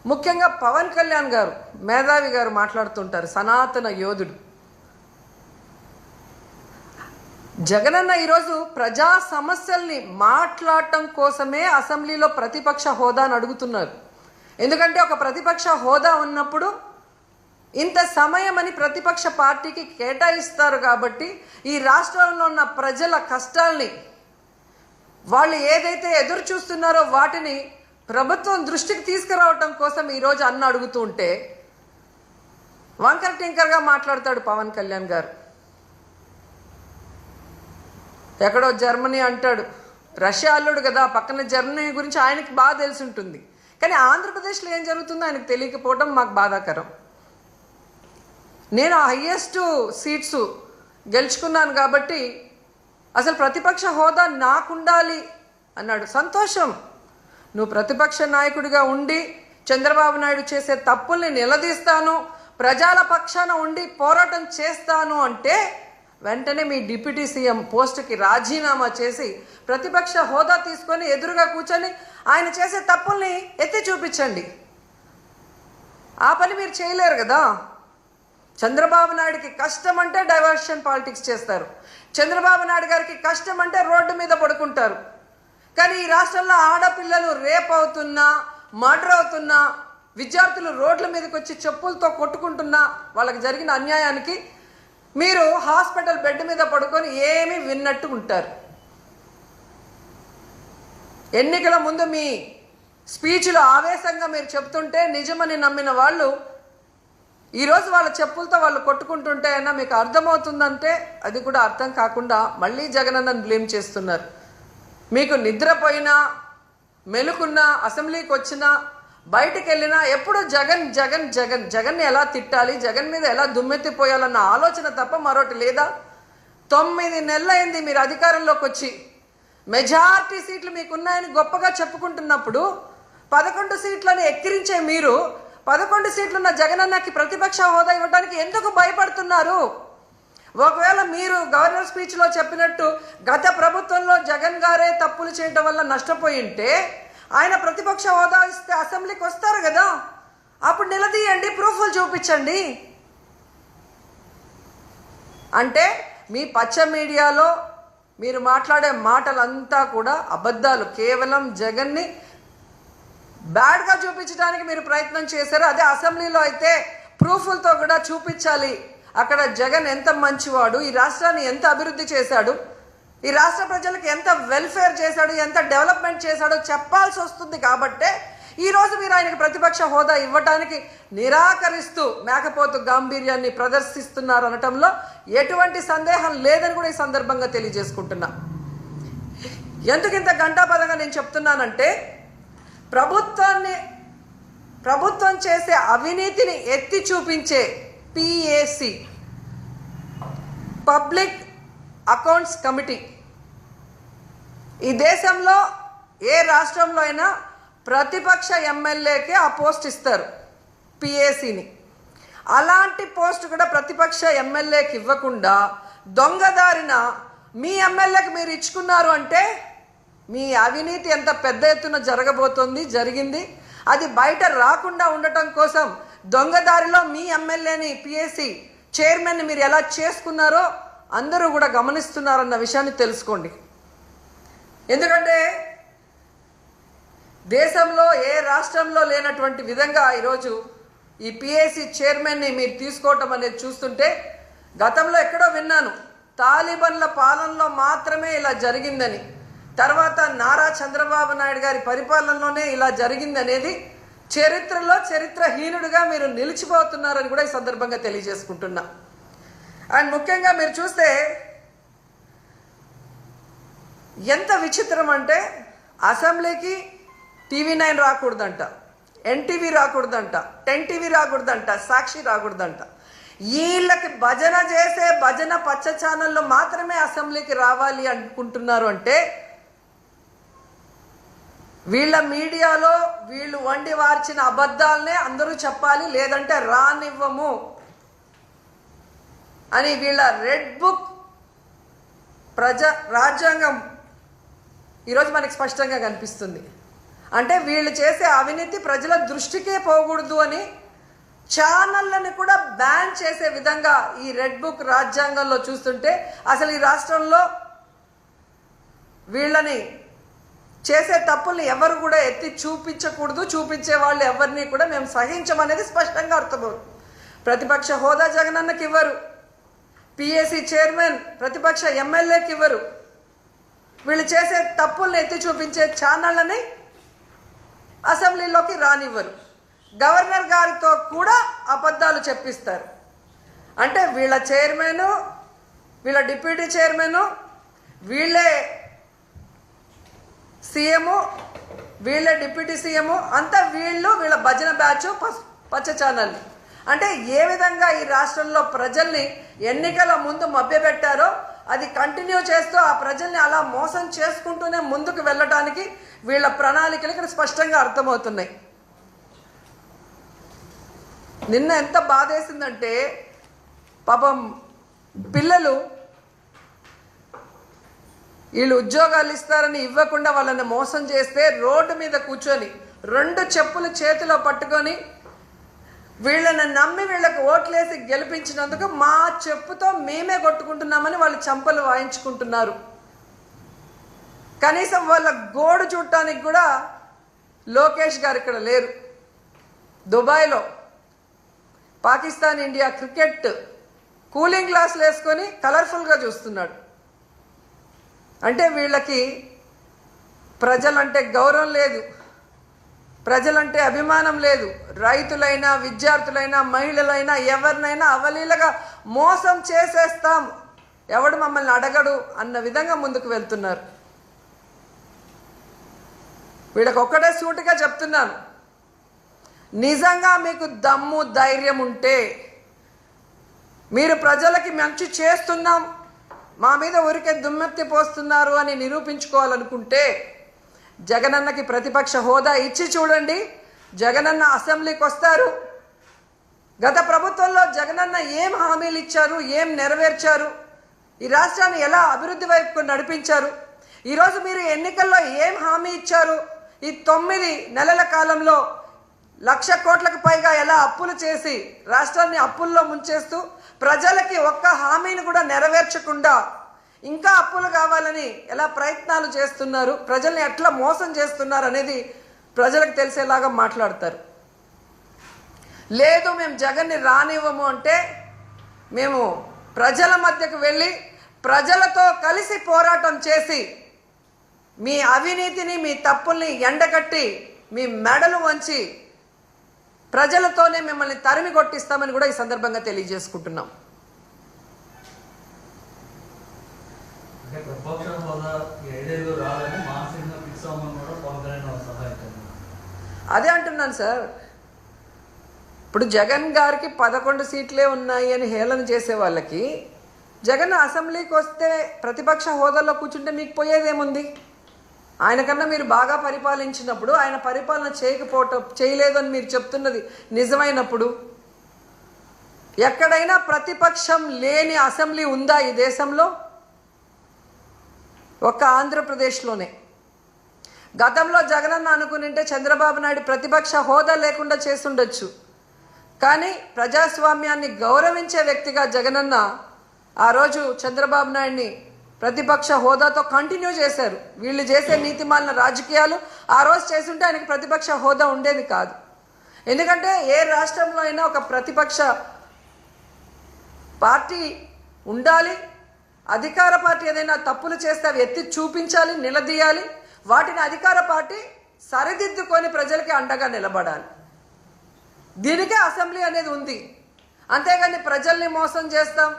ముఖ్యంగా పవన్ కళ్యాణ్ గారు, మేధావి గారు మాట్లాడుతుంటారు, సనాతన యోధుడు. జగనన్న ఈరోజు ప్రజా సమస్యల్ని మాట్లాడటం కోసమే అసెంబ్లీలో ప్రతిపక్ష హోదాను అడుగుతున్నారు. ఎందుకంటే ఒక ప్రతిపక్ష హోదా ఉన్నప్పుడు ఇంత సమయం అని ప్రతిపక్ష పార్టీకి కేటాయిస్తారు. కాబట్టి ఈ రాష్ట్రంలో ఉన్న ప్రజల కష్టాల్ని, వాళ్ళు ఏదైతే ఎదురు చూస్తున్నారో వాటిని ప్రభుత్వం దృష్టికి తీసుకురావటం కోసం ఈరోజు అన్న అడుగుతూ ఉంటే వంకర టింకర్గా మాట్లాడతాడు పవన్ కళ్యాణ్ గారు. ఎక్కడో జర్మనీ అంటాడు, రష్యా అల్లుడు కదా, పక్కన జర్మనీ గురించి ఆయనకి బాగా తెలిసి ఉంటుంది. కానీ ఆంధ్రప్రదేశ్లో ఏం జరుగుతుందో ఆయనకు తెలియకపోవడం మాకు బాధాకరం. నేను హయ్యెస్ట్ సీట్స్ గెలుచుకున్నాను కాబట్టి అసలు ప్రతిపక్ష హోదా నాకుండాలి అన్నాడు. సంతోషం, నువ్వు ప్రతిపక్ష నాయకుడిగా ఉండి చంద్రబాబు నాయుడు చేసే తప్పుల్ని నిలదీస్తాను, ప్రజల పక్షాన ఉండి పోరాటం చేస్తాను అంటే వెంటనే మీ డిప్యూటీ సీఎం పోస్టుకి రాజీనామా చేసి ప్రతిపక్ష హోదా తీసుకొని ఎదురుగా కూర్చొని ఆయన చేసే తప్పుల్ని ఎత్తి చూపించండి. ఆ పని మీరు చేయలేరు కదా. చంద్రబాబు నాయుడికి కష్టం అంటే డైవర్షన్ పాలిటిక్స్ చేస్తారు, చంద్రబాబు నాయుడు గారికి కష్టం అంటే రోడ్డు మీద పడుకుంటారు. కానీ ఈ రాష్ట్రంలో ఆడపిల్లలు రేప్ అవుతున్నా, మర్డర్ అవుతున్నా, విద్యార్థులు రోడ్ల మీదకి వచ్చి చెప్పులతో కొట్టుకుంటున్నా, వాళ్ళకి జరిగిన అన్యాయానికి మీరు హాస్పిటల్ బెడ్ మీద పడుకొని ఏమీ విన్నట్టు ఉంటారు. ఎన్నికల ముందు మీ స్పీచ్లో ఆవేశంగా మీరు చెప్తుంటే నిజమని నమ్మిన వాళ్ళు ఈరోజు వాళ్ళ చెప్పులతో వాళ్ళు కొట్టుకుంటుంటే అయినా మీకు అర్థమవుతుందంటే అది కూడా అర్థం కాకుండా మళ్ళీ జగనన్నను బ్లేమ్ చేస్తున్నారు. మీకు నిద్రపోయినా, మెలుకున్నా, అసెంబ్లీకి వచ్చినా, బయటికి వెళ్ళినా ఎప్పుడు జగన్ జగన్ జగన్ జగన్ని ఎలా తిట్టాలి, జగన్ మీద ఎలా దుమ్మెత్తిపోయాలన్న ఆలోచన తప్ప మరొకటి లేదా? 9 నెలలైంది మీరు అధికారంలోకి వచ్చి. మెజారిటీ సీట్లు మీకున్నాయని గొప్పగా చెప్పుకుంటున్నప్పుడు 11 సీట్లని ఎక్కిరించే మీరు 11 సీట్లున్న జగనన్నకి ప్రతిపక్ష హోదా ఇవ్వడానికి ఎందుకు భయపడుతున్నారు? ఒకవేళ మీరు గవర్నర్ స్పీచ్లో చెప్పినట్టు గత ప్రభుత్వంలో జగన్ గారే తప్పులు చేయడం వల్ల నష్టపోయి ఉంటే ఆయన ప్రతిపక్ష హోదా ఇస్తే అసెంబ్లీకి వస్తారు కదా, అప్పుడు నిలదీయండి, ప్రూఫ్లు చూపించండి. అంటే మీ పచ్చ మీడియాలో మీరు మాట్లాడే మాటలంతా కూడా అబద్ధాలు, కేవలం జగన్ని బ్యాడ్గా చూపించడానికి మీరు ప్రయత్నం చేశారు. అదే అసెంబ్లీలో అయితే ప్రూఫ్లతో కూడా చూపించాలి, అక్కడ జగన్ ఎంత మంచివాడు, ఈ రాష్ట్రాన్ని ఎంత అభివృద్ధి చేశాడు, ఈ రాష్ట్ర ప్రజలకు ఎంత వెల్ఫేర్ చేశాడు, ఎంత డెవలప్మెంట్ చేశాడో చెప్పాల్సి వస్తుంది. కాబట్టే ఈరోజు మీరు ఆయనకి ప్రతిపక్ష హోదా ఇవ్వటానికి నిరాకరిస్తూ మేకపోతు గాంభీర్యాన్ని ప్రదర్శిస్తున్నారు అనటంలో ఎటువంటి సందేహం లేదని కూడా ఈ సందర్భంగా తెలియజేసుకుంటున్నా. ఎందుకు ఇంత గంటాపదంగా నేను చెప్తున్నానంటే ప్రభుత్వం చేసే అవినీతిని ఎత్తి చూపించే పిఏసి, పబ్లిక్ అకౌంట్స్ కమిటీ, ఈ దేశంలో ఏ రాష్ట్రంలో అయినా ప్రతిపక్ష ఎమ్మెల్యేకే ఆ పోస్ట్ ఇస్తారు, పిఏసిని. అలాంటి పోస్ట్ కూడా ప్రతిపక్ష ఎమ్మెల్యేకి ఇవ్వకుండా దొంగదారిన మీ ఎమ్మెల్యేకి మీరు ఇచ్చుకున్నారు అంటే మీ అవినీతి ఎంత పెద్ద ఎత్తున జరగబోతోంది, జరిగింది. అది బయట రాకుండా ఉండటం కోసం దొంగదారిలో మీ ఎమ్మెల్యేని, పిఏసి చైర్మన్ని మీరు ఎలా చేసుకున్నారో అందరూ కూడా గమనిస్తున్నారన్న విషయాన్ని తెలుసుకోండి. ఎందుకంటే దేశంలో ఏ రాష్ట్రంలో లేనటువంటి విధంగా ఈరోజు ఈ పిఏసి చైర్మన్ని మీరు తీసుకోవటం అనేది చూస్తుంటే, గతంలో ఎక్కడో విన్నాను తాలిబన్ల పాలనలో మాత్రమే ఇలా జరిగిందని, తర్వాత నారా చంద్రబాబు నాయుడు గారి పరిపాలనలోనే ఇలా జరిగింది అనేది చరిత్రలో చరిత్రహీనుడిగా మీరు నిలిచిపోతున్నారని కూడా ఈ సందర్భంగా తెలియజేసుకుంటున్నా. అండ్ ముఖ్యంగా మీరు చూస్తే ఎంత విచిత్రం అంటే అసెంబ్లీకి TV9 రాకూడదంట, NTV రాకూడదంట, 10TV రాకూడదంట, సాక్షి రాకూడదంట. వీళ్ళకి భజన చేసే భజన పచ్చ ఛానల్లో మాత్రమే అసెంబ్లీకి రావాలి అనుకుంటున్నారు అంటే వీళ్ళ మీడియాలో వీళ్ళు వండి వార్చిన అబద్ధాలనే అందరూ చెప్పాలి, లేదంటే రానివ్వము అని వీళ్ళ రెడ్ బుక్ రాజ్యాంగం ఈరోజు మనకి స్పష్టంగా కనిపిస్తుంది. అంటే వీళ్ళు చేసే అవినీతి ప్రజల దృష్టికే పోకూడదు అని ఛానళ్ళని కూడా బ్యాన్ చేసే విధంగా ఈ రెడ్ బుక్ రాజ్యాంగంలో చూస్తుంటే అసలు ఈ రాష్ట్రంలో వీళ్ళని చేసే తప్పుల్ని ఎవరు కూడా ఎత్తి చూపించకూడదు, చూపించే వాళ్ళు ఎవరిని కూడా మేము సహించమనేది స్పష్టంగా అర్థమవుతుంది. ప్రతిపక్ష హోదా జగనన్నకి ఇవ్వరు, పిఎస్సి చైర్మన్ ప్రతిపక్ష ఎమ్మెల్యేకి ఇవ్వరు, వీళ్ళు చేసే తప్పుల్ని ఎత్తి చూపించే ఛానళ్ళని అసెంబ్లీలోకి రానివ్వరు, గవర్నర్ గారితో కూడా అబద్ధాలు చెప్పిస్తారు. అంటే వీళ్ళ చైర్మన్, వీళ్ళ డిప్యూటీ చైర్మన్, వీళ్ళే సీఎం, వీళ్ళే డిప్యూటీ సీఎం, అంతా వీళ్ళ భజన బ్యాచ్ పచ్చ ఛానల్. అంటే ఏ విధంగా ఈ రాష్ట్రంలో ప్రజల్ని ఎన్నికల ముందు మభ్యపెట్టారో అది కంటిన్యూ చేస్తూ ఆ ప్రజల్ని అలా మోసం చేసుకుంటూనే ముందుకు వెళ్ళడానికి వీళ్ళ ప్రణాళికలు ఇక్కడ స్పష్టంగా అర్థమవుతున్నాయి. నిన్న ఎంత బాధేసిందంటే పాపం పిల్లలు వీళ్ళు ఉద్యోగాలు ఇస్తారని ఇవ్వకుండా వాళ్ళని మోసం చేస్తే రోడ్డు మీద కూర్చొని 2 చెప్పులు చేతిలో పట్టుకొని వీళ్ళని నమ్మి వీళ్ళకి ఓట్లేసి గెలిపించినందుకు మా చెప్పుతో మేమే కొట్టుకుంటున్నామని వాళ్ళు చంపలు వాయించుకుంటున్నారు. కనీసం వాళ్ళ గోడు చూడటానికి కూడా లోకేష్ గారు ఇక్కడ లేరు. దుబాయ్లో పాకిస్తాన్ ఇండియా క్రికెట్ కూలింగ్ గ్లాసులు వేసుకొని కలర్ఫుల్గా చూస్తున్నాడు. అంటే వీళ్ళకి ప్రజలంటే గౌరవం లేదు, ప్రజలంటే అభిమానం లేదు. రైతులైనా, విద్యార్థులైనా, మహిళలైనా ఎవరినైనా అవలీలగా మోసం చేసేస్తాం, ఎవడు మమ్మల్ని అడగడు అన్న విధంగా ముందుకు వెళ్తున్నారు. వీళ్ళకి ఒక్కటే సూటిగా చెప్తున్నాను, నిజంగా మీకు దమ్ము ధైర్యం ఉంటే మీరు ప్రజలకి మంచి చేస్తున్నాం, మా మీద ఊరికే దుమ్మెత్తి పోస్తున్నారు అని నిరూపించుకోవాలనుకుంటే జగనన్నకి ప్రతిపక్ష హోదా ఇచ్చి చూడండి. జగనన్న అసెంబ్లీకి వస్తారు. గత ప్రభుత్వంలో జగనన్న ఏం హామీలు ఇచ్చారు, ఏం నెరవేర్చారు, ఈ రాష్ట్రాన్ని ఎలా అభివృద్ధి వైపుకు నడిపించారు, ఈరోజు మీరు ఎన్నికల్లో ఏం హామీ ఇచ్చారు, ఈ 9 నెలల కాలంలో 1,00,000 కోట్లకు పైగా ఎలా అప్పులు చేసి రాష్ట్రాన్ని అప్పుల్లో ముంచేస్తూ ప్రజలకి ఒక్క హామీని కూడా నెరవేర్చకుండా ఇంకా అప్పులు కావాలని ఎలా ప్రయత్నాలు చేస్తున్నారు, ప్రజల్ని ఎట్లా మోసం చేస్తున్నారు అనేది ప్రజలకు తెలిసేలాగా మాట్లాడతారు. లేదు మేము జగన్ని రానివ్వము అంటే మేము ప్రజల మధ్యకు వెళ్ళి ప్రజలతో కలిసి పోరాటం చేసి మీ అవినీతిని, మీ తప్పుల్ని ఎండగట్టి మీ మెడలు వంచి ప్రజలతోనే మిమ్మల్ని తరిమి కొట్టిస్తామని కూడా ఈ సందర్భంగా తెలియజేసుకుంటున్నాం. అదే అంటున్నాను సార్. ఇప్పుడు జగన్ గారికి 11 సీట్లే ఉన్నాయి అని హేళన చేసే వాళ్ళకి జగన్ అసెంబ్లీకి వస్తే ప్రతిపక్ష హోదాలో కూర్చుంటే మీకు పోయేదేముంది? ఆయనకన్నా మీరు బాగా పరిపాలించినప్పుడు, ఆయన పరిపాలన చేయలేదని మీరు చెప్తున్నది నిజమైనప్పుడు, ఎక్కడైనా ప్రతిపక్షం లేని అసెంబ్లీ ఉందా ఈ దేశంలో? ఒక్క ఆంధ్రప్రదేశ్లోనే. గతంలో జగనన్న అనుకునింటే చంద్రబాబు నాయుడు ప్రతిపక్ష హోదా లేకుండా చేసుండొచ్చు. కానీ ప్రజాస్వామ్యాన్ని గౌరవించే వ్యక్తిగా జగనన్న ఆ రోజు చంద్రబాబు నాయుడిని ప్రతిపక్ష హోదాతో కంటిన్యూ చేశారు. వీళ్ళు చేసే నీతిమాలిన రాజకీయాలు ఆ రోజు చేస్తుంటే ఆయనకి ప్రతిపక్ష హోదా ఉండేది కాదు. ఎందుకంటే ఏ రాష్ట్రంలో అయినా ఒక ప్రతిపక్ష పార్టీ ఉండాలి, అధికార పార్టీ ఏదైనా తప్పులు చేస్తే అవి ఎత్తి చూపించాలి, నిలదీయాలి, వాటిని అధికార పార్టీ సరిదిద్దుకొని ప్రజలకి అండగా నిలబడాలి. దీనికే అసెంబ్లీ అనేది ఉంది. అంతేగాని ప్రజల్ని మోసం చేస్తాం,